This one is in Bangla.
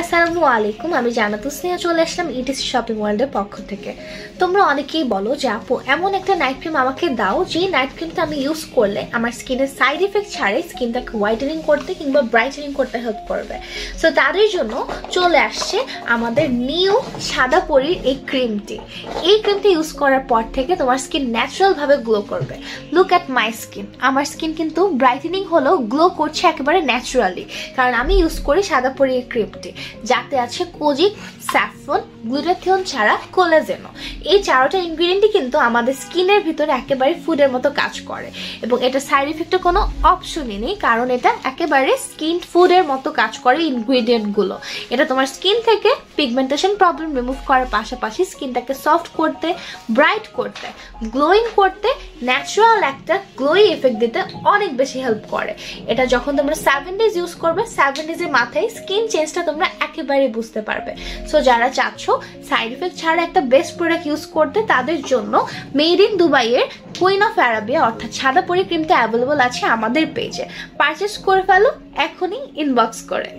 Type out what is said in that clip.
আসসালামু আলাইকুম, আমি জান্নাতুল স্নেহা চলে আসলাম ইটিসি শপিং ওয়ার্ল্ডের পক্ষ থেকে। তোমরা অনেকেই বলো যে আপু এমন একটা নাইট ক্রিম আমাকে দাও যে নাইট ক্রিমটা আমি ইউজ করলে আমার স্কিনের সাইড এফেক্ট ছাড়াই স্কিনটাকে হোয়াইটেনিং করতে কিংবা ব্রাইটেনিং করতে হেল্প করবে। সো তাদের জন্য চলে আসছে আমাদের নিউ সাদা পরীর এই ক্রিমটি ইউজ করার পর থেকে তোমার স্কিন ন্যাচারালভাবে গ্লো করবে। লুক অ্যাট মাই স্কিন, আমার স্কিন কিন্তু ব্রাইটেনিং হলেও গ্লো করছে একেবারে ন্যাচারালি, কারণ আমি ইউজ করি সাদা পরী এই ক্রিমটি, যাতে আছে কোজিক, স্যাফরন, গ্লুটাথিয়ন ছাড়া কোলাজেনও। এই চারটা ইনগ্রিডিয়েন্টই কিন্তু আমাদের স্কিনের ভিতরে একেবারে ফুডের মতো কাজ করে এবং এটা সাইড ইফেক্টের কোনো অপশনই নেই, কারণ এটা একেবারে স্কিন ফুডের মতো কাজ করে ইনগ্রিডিয়েন্টগুলো। এটা তোমার স্কিন থেকে পিগমেন্টেশন প্রবলেম রিমুভ করার পাশাপাশি স্কিনটাকে সফট করতে, ব্রাইট করতে, গ্লোয়িং করতে, ন্যাচারাল একটা গ্লোয়ি এফেক্ট দিতে অনেক বেশি হেল্প করে। এটা যখন তোমরা 7 ডেজ ইউজ করবে, 7 ডেজের মাথায় স্কিন চেঞ্জটা তোমরা একেবারে বুঝতে পারবে। সো যারা চাচ্ছ সাইড ইফেক্ট ছাড়া একটা বেস্ট প্রোডাক্ট ইউজ করতে, তাদের জন্য মেড ইন দুবাইয়ের কুইন অফ অ্যারাবিয়া অর্থাৎ সাদা পরী ক্রিমটা অ্যাভেলেবল আছে আমাদের পেজে। পারচেস করে ফেলো এখনই ইনবক্স করে।